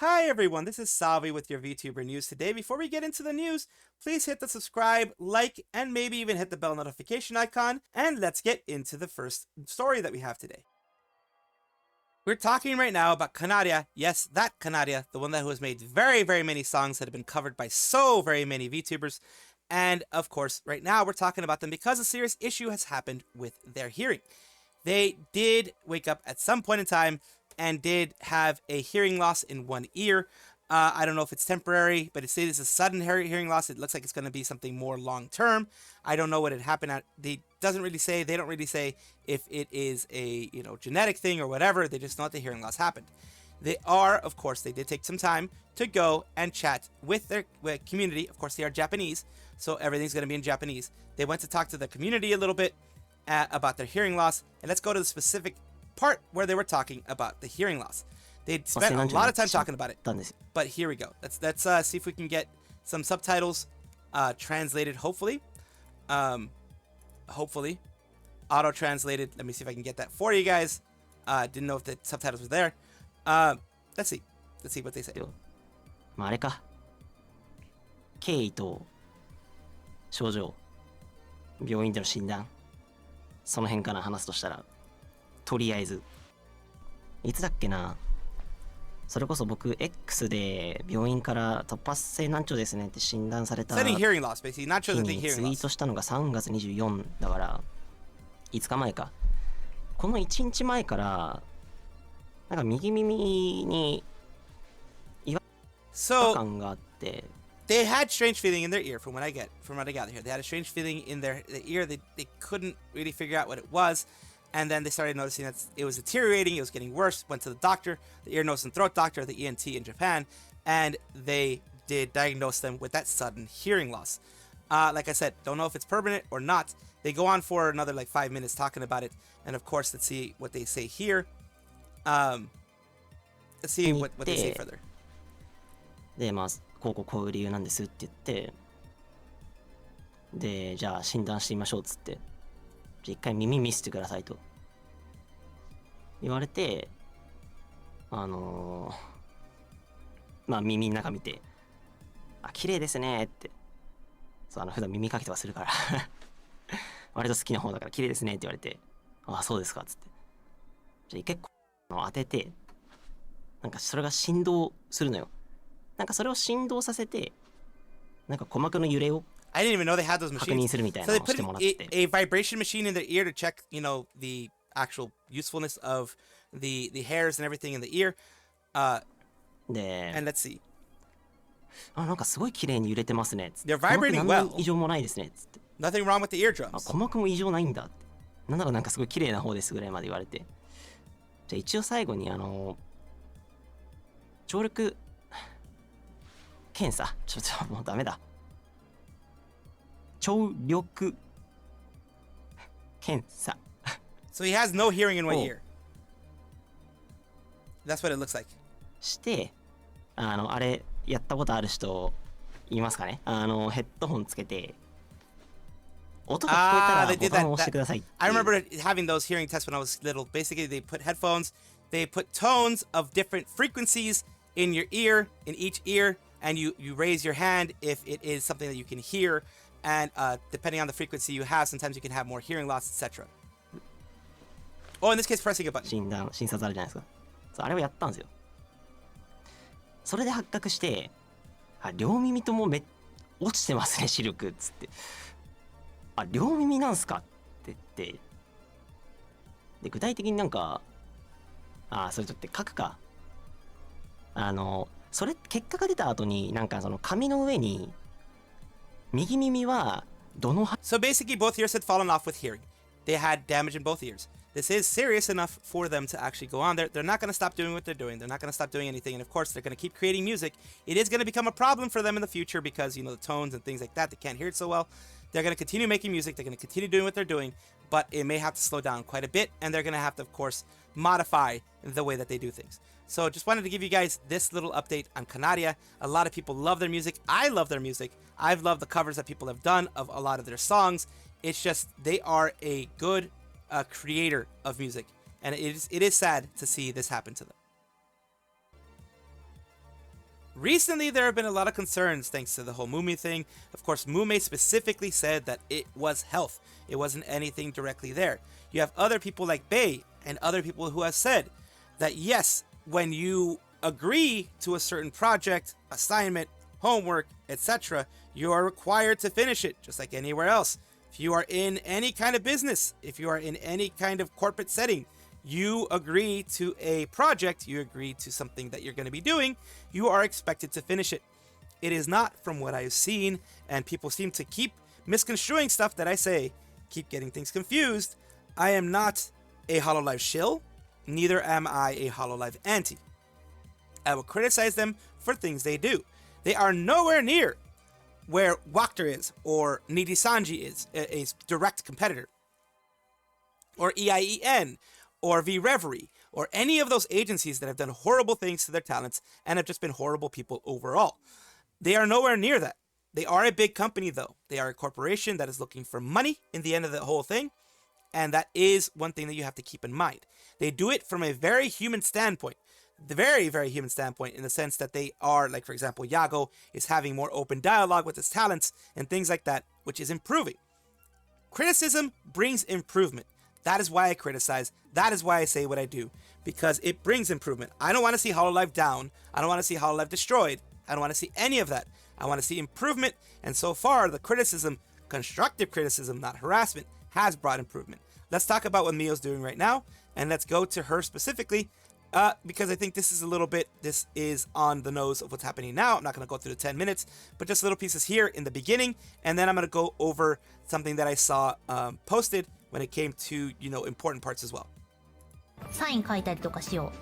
Hi everyone, this is Salvi with your VTuber news today. Before we get into the news, please hit the subscribe, like, and maybe even hit the bell notification icon, and let's get into the first story that we have today. We're talking right now about Kanaria. Yes, that Kanaria, the one that has made very, very many songs that have been covered by so very many VTubers. And of course, right now we're talking about them because a serious issue has happened with their hearing. They did wake up at some point in time and did have a hearing loss in one ear. I don't know if it's temporary, but it says it's a sudden hearing loss. It looks like it's going to be something more long term. I don't know what it happened at. They don't really say if it is a genetic thing or whatever. They just know that the hearing loss happened. They did take some time to go and chat with their community. Of course, they are Japanese, so everything's going to be in Japanese. They went to talk to the community a little bit about their hearing loss, and let's go to the specific part where they were talking about the hearing loss. They spent a lot of time talking about it, but here we go. Let's see if we can get some subtitles translated, hopefully auto translated. Let me see if I can get that for you guys. Didn't know if the subtitles were there. Let's see what they say. まああれか経緯と症状病院での診断その辺から話すとしたらとりあえずいつだっけなそれこそ僕 X で病院から突発性難聴ですねって診断された日にツイートしたのが3月24だから5日前かこの1日前からなんか右耳に違和感があって They had strange feeling in their ear from what I gather here. They had a strange feeling in their ear. They couldn't really figure out what it was. And then they started noticing that it was deteriorating. It was getting worse. Went to the doctor, the ear, nose, and throat doctor, the ENT in Japan. And they did diagnose them with that sudden hearing loss. Like I said, don't know if it's permanent or not. They go on for another like 5 minutes talking about it. And of course, let's see what they say here. Let's see what they say further. で、まあ、こういう理由なんですって言って、で、じゃあ診断してみましょうっつって、じゃあ一回耳見せてくださいと言われて、まあ耳の中見て、あ、綺麗ですねって、そう普段耳かけてはするから割と好きな方だから綺麗ですねって言われて、あ、そうですかっつって、じゃあ一回当てて、なんかそれが振動するのよ。なんかそれを振動させて、なんか鼓膜の揺れを I didn't even know they had those machines. So they put a vibration machine in their ear to check, the actual usefulness of the hairs and everything in the ear. And let's see. あ、なんかすごい綺麗に揺れてますね。They're vibrating well. 何の異常もないですね。つって。Nothing wrong with the eardrums. あ、鼓膜も異常ないんだって。なんだろうなんかすごい綺麗な方ですぐらいまで言われて。じゃあ一応最後に聴力検査ちょっともうダメだ。聴力検査 So he has no hearing in one ear. That's what it looks like. してあれやったことある人いますかねヘッドホンつけて音が聞こえたらボタンを押してください I remember having those hearing tests when I was little. Basically, they put headphones, they put tones of different frequencies in your ear, in each ear, and you raise your hand if it is something that you can hear. And depending on the frequency you have, sometimes you can have more hearing loss, etc. Oh, in this case, pressing a button. 診察あるじゃないですか。そうあれをやったんですよ。それで発覚して、あ、両耳とも落ちてますね、視力っつって。あ、両耳なんすかって言って。で、具体的になんか、それちょっと書くか。それ結果が出た後になんかその紙の上に右耳はどの So basically both ears had fallen off with hearing. They had damage in both ears. This is serious enough for them to actually go on. They're not going to stop doing what they're doing. They're not going to stop doing anything. And of course, they're going to keep creating music. It is going to become a problem for them in the future because, the tones and things like that, they can't hear it so well. They're going to continue making music. They're going to continue doing what they're doing, but it may have to slow down quite a bit. And they're going to have to, of course, modify the way that they do things. So just wanted to give you guys this little update on Kanaria. A lot of people love their music. I love their music. I've loved the covers that people have done of a lot of their songs. It's just they are a good creator of music. And it is sad to see this happen to them. Recently, there have been a lot of concerns thanks to the whole Mume thing. Of course, Mume specifically said that it was health. It wasn't anything directly there. You have other people like Bei and other people who have said that yes, when you agree to a certain project, assignment, homework, etc., you are required to finish it, just like anywhere else. If you are in any kind of business, if you are in any kind of corporate setting, you agree to a project, you agree to something that you're going to be doing, you are expected to finish it. It is not, from what I've seen, and people seem to keep misconstruing stuff that I say, keep getting things confused. I am not a Hololive shill, neither am I a Hololive anti. I will criticize them for things they do. They are nowhere near where Wachter is, or Nijisanji is, a direct competitor, or EIEN, or VReverie, or any of those agencies that have done horrible things to their talents and have just been horrible people overall. They are nowhere near that. They are a big company, though. They are a corporation that is looking for money in the end of the whole thing, and that is one thing that you have to keep in mind. They do it from a very human standpoint. The very, very human standpoint, in the sense that they are, like, for example, Yago is having more open dialogue with his talents and things like that, which is improving. Criticism brings improvement. That is why I criticize. That is why I say what I do, because it brings improvement. I don't want to see Hololive down. I don't want to see Hololive destroyed. I don't want to see any of that. I want to see improvement, and so far, the criticism, constructive criticism, not harassment, has brought improvement. Let's talk about what Mio's doing right now, and let's go to her specifically, because I think this is on the nose of what's happening now. I'm not going to go through the 10 minutes, but just little pieces here in the beginning, and then I'm going to go over something that I saw posted when it came to, important parts as well. サイン書いたりとかしよ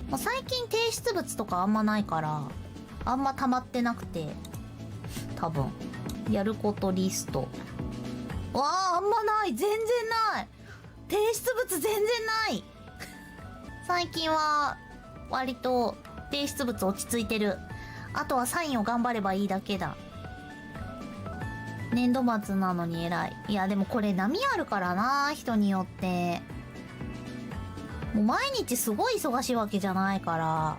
う。もう最近提出物とかあんまないから、あんま溜まってなくて、多分やることリスト。わあ、あんまない。全然ない。提出物全然ない。最近は割と提出物落ち着いてる。あとはサインを頑張ればいいだけだ。年度末なのに偉い。いやでもこれ波あるからな、人によって。もう毎日すごい忙しいわけじゃないから、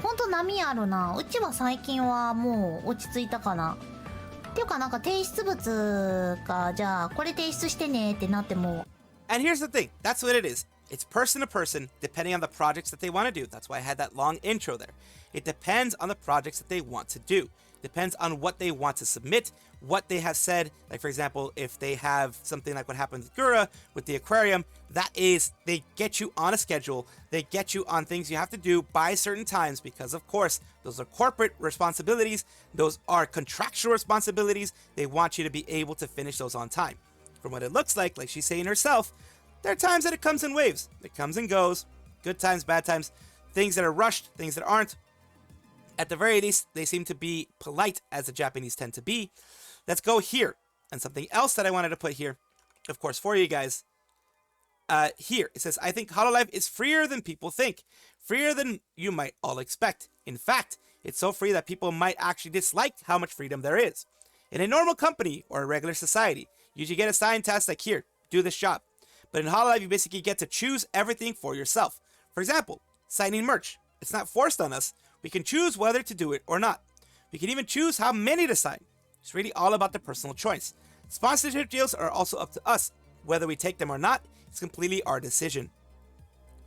ほんと波あるな。うちは最近はもう落ち着いたかな。っていうかなんか提出物が、じゃあこれ提出してねってなっても。And here's the thing, that's what it is. It's person to person, depending on the projects that they want to do. That's why I had that long intro there. It depends on the projects that they want to do. Depends on what they want to submit, what they have said. Like, for example, if they have something like what happened with Gura, with the aquarium, that is, they get you on a schedule. They get you on things you have to do by certain times because, of course, those are corporate responsibilities. Those are contractual responsibilities. They want you to be able to finish those on time. From what it looks like she's saying herself, there are times that it comes in waves. It comes and goes. Good times, bad times. Things that are rushed, things that aren't. At the very least, they seem to be polite, as the Japanese tend to be. Let's go here. And something else that I wanted to put here, of course, for you guys. Here, it says, I think Hololive is freer than people think. Freer than you might all expect. In fact, it's so free that people might actually dislike how much freedom there is. In a normal company or a regular society, you usually get assigned tasks like, here, do this job. But in Hololive, you basically get to choose everything for yourself. For example, signing merch. It's not forced on us. We can choose whether to do it or not. We can even choose how many to sign. It's really all about the personal choice. Sponsorship deals are also up to us. Whether we take them or not, it's completely our decision.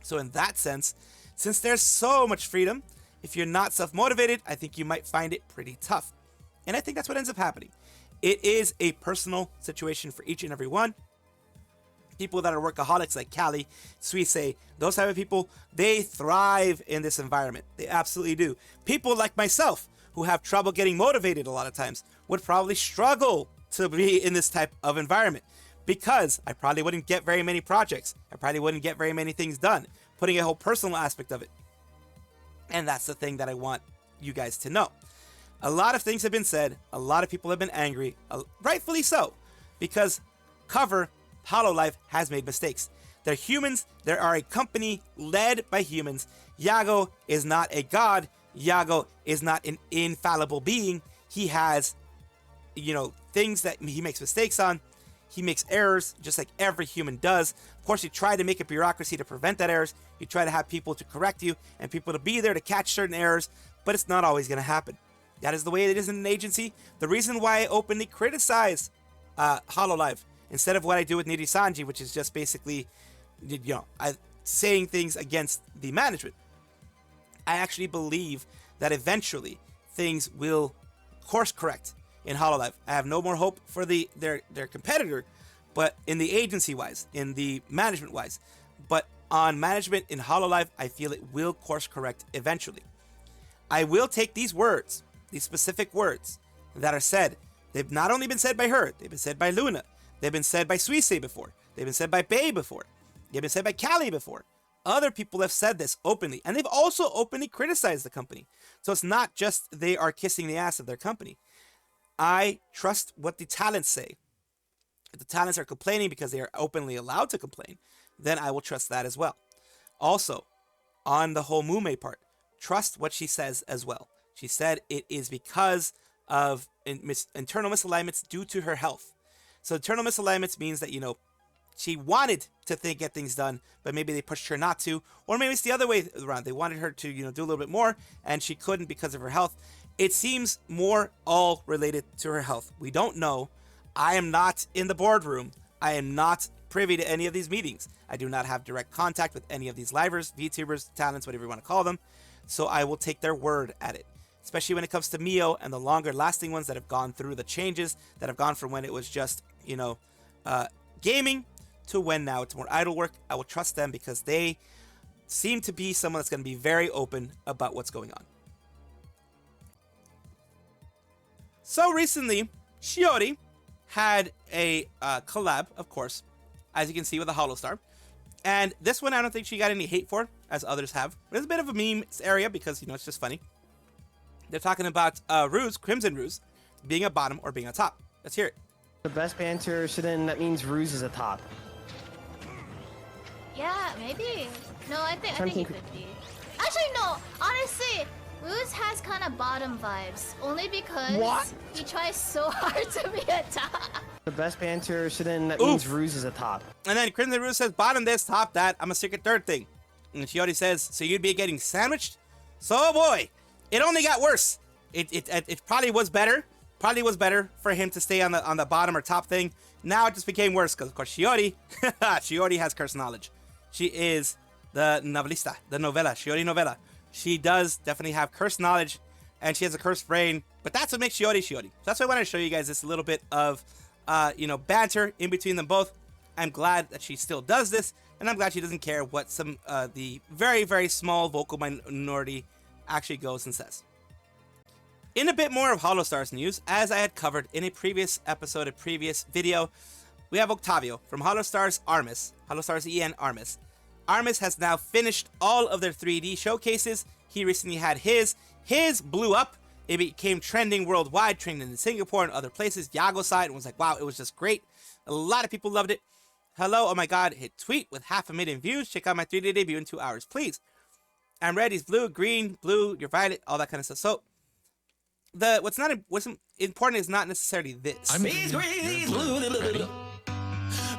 So in that sense, since there's so much freedom, if you're not self-motivated, I think you might find it pretty tough. And I think that's what ends up happening. It is a personal situation for each and every one. People that are workaholics like Callie, Suisse, those type of people, they thrive in this environment. They absolutely do. People like myself, who have trouble getting motivated a lot of times, would probably struggle to be in this type of environment because I probably wouldn't get very many projects. I probably wouldn't get very many things done, putting a whole personal aspect of it. And that's the thing that I want you guys to know. A lot of things have been said. A lot of people have been angry, rightfully so, because Hololive has made mistakes. They're humans. They are a company led by humans. Yago is not a god. Yago is not an infallible being. He has, things that he makes mistakes on. He makes errors just like every human does. Of course, you try to make a bureaucracy to prevent that errors. You try to have people to correct you and people to be there to catch certain errors. but it's not always going to happen. That is the way it is in an agency. The reason why I openly criticize Hololive instead of what I do with Nijisanji, which is just basically, saying things against the management. I actually believe that eventually things will course correct in Hololive. I have no more hope for their competitor, but in the agency wise, in the management wise, but on management in Hololive, I feel it will course correct eventually. I will take these words, these specific words that are said. They've not only been said by her, they've been said by Luna, they've been said by Suisse before, they've been said by Bae before, they've been said by Callie before. Other people have said this openly, and they've also openly criticized the company. So it's not just they are kissing the ass of their company. I trust what the talents say. If the talents are complaining because they are openly allowed to complain, then I will trust that as well. Also, on the whole Mume part, trust what she says as well. She said it is because of internal misalignments due to her health. So internal misalignments means that, she wanted to get things done, but maybe they pushed her not to, or maybe it's the other way around. They wanted her to, do a little bit more, and she couldn't because of her health. It seems more all related to her health. We don't know. I am not in the boardroom. I am not privy to any of these meetings. I do not have direct contact with any of these livers, VTubers, talents, whatever you want to call them. So I will take their word at it, especially when it comes to Mio and the longer lasting ones that have gone through the changes, that have gone from when it was just, gaming to when now it's more idle work. I will trust them because they seem to be someone that's going to be very open about what's going on. So recently, Shiori had a collab, of course, as you can see, with a Holostar. And this one, I don't think she got any hate for, as others have. It's a bit of a meme area because, it's just funny. They're talking about Ruze, Crimson Ruze, being a bottom or being a top. Let's hear it. The best banter, so then that means Ruze is a top. Yeah, maybe. No, I think he could be. Actually, no. Honestly, Ruze has kind of bottom vibes. Only because he tries so hard to be a top. The best banter, so then that means Ruze is a top. And then Crimson Ruze says, bottom this, top that. I'm a secret third thing. And Shiori says, so you'd be getting sandwiched? So boy, it only got worse. It probably was better. Probably was better for him to stay on the bottom or top thing. Now it just became worse because, of course, Shiori has curse knowledge. She is the novelista, the novella, Shiori Novella. She does definitely have curse knowledge, and she has a cursed brain. But that's what makes Shiori Shiori. So that's why I wanted to show you guys this little bit of, banter in between them both. I'm glad that she still does this, and I'm glad she doesn't care what the very, very small vocal minority actually goes and says. In a bit more of Holostars news, as I had covered in a previous episode, a previous video, we have Octavio from Holostars Armis, Holostars EN Armis. Armis has now finished all of their 3D showcases. He recently had his. His blew up. It became trending worldwide, trending in Singapore and other places. Yago saw it and was like, wow, it was just great. A lot of people loved it. Hello, oh my god, hit tweet with 500,000 views. Check out my 3D debut in 2 hours, please. I'm red, he's blue, green, blue, you're violet, all that kind of stuff. So, what's important is not necessarily this. I'm green, blue,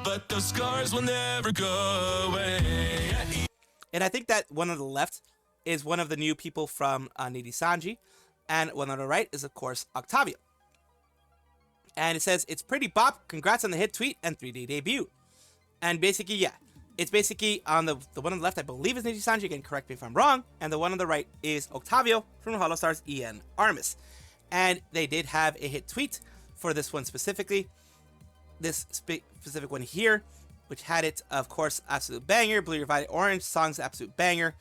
but those scars will never go away. And I think that one on the left is one of the new people from Nijisanji, and one on the right is, of course, Octavio. And it says, it's pretty bop, congrats on the hit tweet and 3D debut. And basically, yeah, it's basically on the one on the left, I believe is Nijisanji, again, correct me if I'm wrong, and the one on the right is Octavio from Holostars EN Armis. And they did have a hit tweet for this one specifically, this specific one here, which had it, of course, absolute banger, Blue, Your Violet, Orange, song's absolute banger,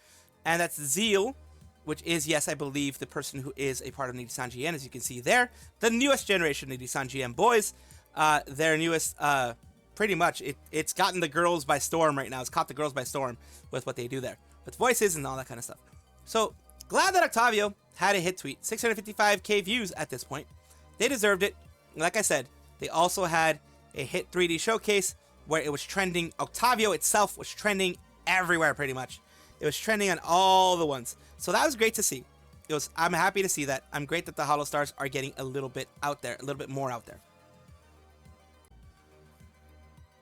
and that's Zeal, which is, yes, I believe, the person who is a part of Nijisanji EN, as you can see there, the newest generation of Nijisanji EN boys, their newest, pretty much, it's gotten the girls by storm right now, it's caught the girls by storm with what they do there, with voices and all that kind of stuff. So, glad that Octavio had a hit tweet, 655k views at this point. They deserved it. Like I said, they also had a hit 3D showcase where it was trending. Octavio itself was trending everywhere pretty much. It was trending on all the ones. So that was great to see. I'm happy to see that. I'm great that the Holostars are getting a little bit out there, a little bit more out there.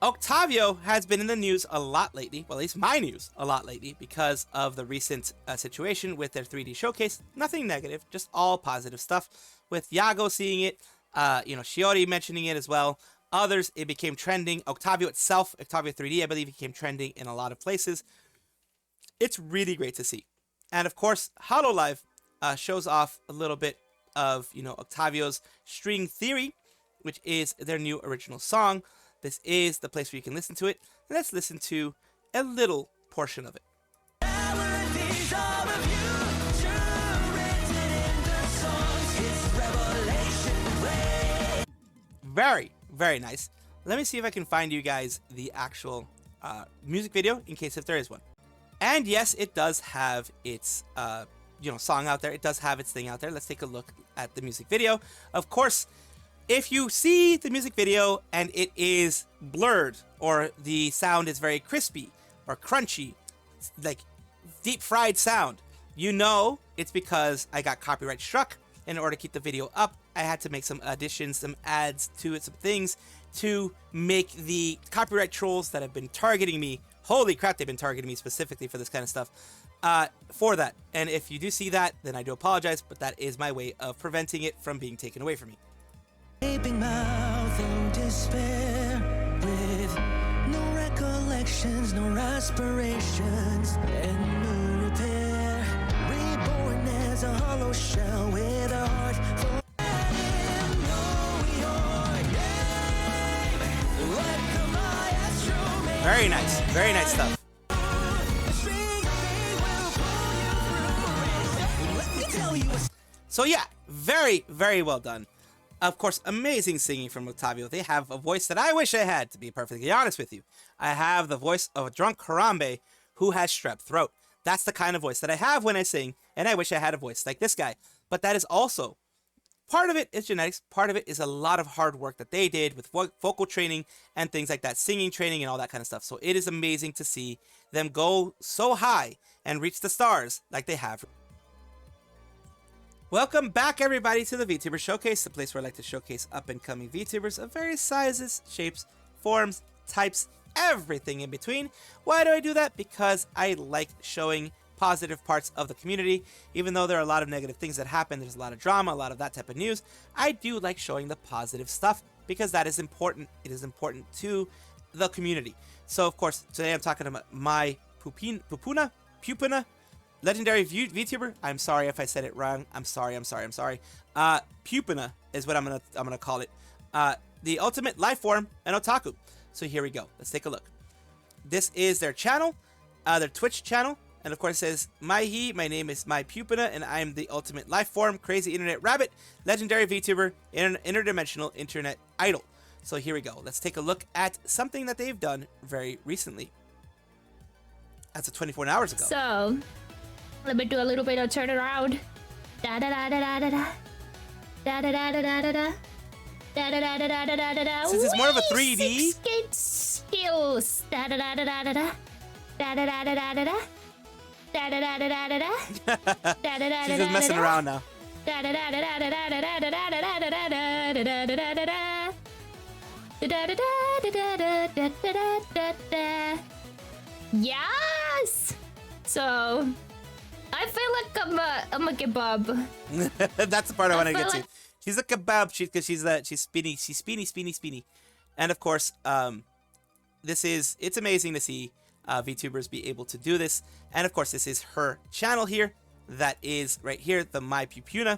Octavio has been in the news a lot lately, well, at least my news a lot lately, because of the recent situation with their 3D showcase. Nothing negative, just all positive stuff. With Yago seeing it, Shiori mentioning it as well. Others, it became trending. Octavio itself, Octavio 3D, I believe, became trending in a lot of places. It's really great to see. And of course, Hololive shows off a little bit of, Octavio's String Theory, which is their new original song. This is the place where you can listen to it. Let's listen to a little portion of it. Very, very nice. Let me see if I can find you guys the actual music video, in case if there is one. And yes, it does have its song out there. It does have its thing out there. Let's take a look at the music video. Of course, if you see the music video and it is blurred, or the sound is very crispy or crunchy, like deep fried sound, it's because I got copyright struck. In order to keep the video up, I had to make some additions, some adds to it, some things to make the copyright trolls that have been targeting me, holy crap, they've been targeting me specifically for this kind of stuff, for that. And if you do see that, then I do apologize, but that is my way of preventing it from being taken away from me. Gaping mouth and despair, with no recollections, no aspirations, and no repair. Reborn as a hollow shell with a heart for very nice stuff. So yeah, very, very well done. Of course, amazing singing from Octavio. They have a voice that I wish I had, to be perfectly honest with you. I have the voice of a drunk Harambe who has strep throat. That's the kind of voice that I have when I sing, and I wish I had a voice like this guy. But that is also, part of it is genetics, part of it is a lot of hard work that they did with vocal training and things like that, singing training and all that kind of stuff. So it is amazing to see them go so high and reach the stars like they have. Welcome back, everybody, to the VTuber Showcase, the place where I like to showcase up-and-coming VTubers of various sizes, shapes, forms, types, everything in between. Why do I do that? Because I like showing positive parts of the community. Even though there are a lot of negative things that happen, there's a lot of drama, a lot of that type of news, I do like showing the positive stuff because that is important. It is important to the community. So, of course, today I'm talking about my Pupuna, legendary VTuber. I'm sorry if I said it wrong. I'm sorry. Pupuna is what I'm gonna call it. The ultimate life form and otaku. So here we go. Let's take a look. This is their channel, their Twitch channel, and of course it says my name is my Pupuna, and I'm the ultimate life form, crazy internet rabbit, legendary VTuber, interdimensional internet idol. So here we go. Let's take a look at something that they've done very recently. That's 24 hours ago. So, let me do a little bit of turnaround. Da da da da da da da da da da da da da. Da da da da da da da da. Since it's more of a 3D. Skate skills. Da da da da da da da. Da da da da da da da. Da da da da da da da. Da da da. She's just messing around now. Da da da da da da da da da da da da da da da da da da. Da da da da da da da da da da. Yes. So, I feel like I'm a kebab. That's the part I want to get like... to. She's a kebab because she's spinny. And of course, it's amazing to see VTubers be able to do this. And of course, this is her channel here. That is right here, the My Pupuna.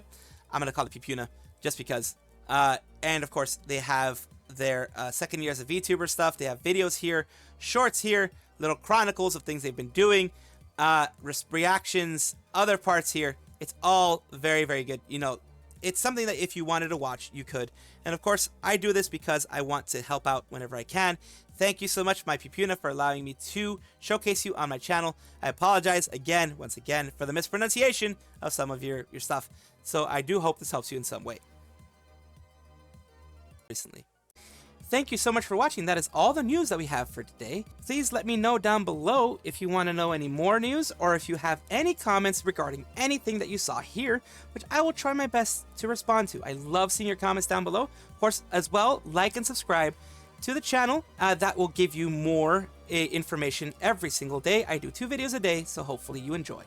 I'm gonna call it Pupuna just because. And of course, they have their second year as a VTuber stuff. They have videos here, shorts here, little chronicles of things they've been doing, reactions, other parts here. It's all very, very good. It's something that if you wanted to watch, you could. And of course, I do this because I want to help out whenever I can. Thank you so much, my Pupuna, for allowing me to showcase you on my channel. I apologize once again, for the mispronunciation of some of your stuff. So I do hope this helps you in some way. Recently. Thank you so much for watching. That is all the news that we have for today. Please let me know down below if you want to know any more news or if you have any comments regarding anything that you saw here, which I will try my best to respond to. I love seeing your comments down below. Of course, as well, like and subscribe. to the channel. That will give you more information every single day. I do 2 videos a day, so hopefully you enjoy.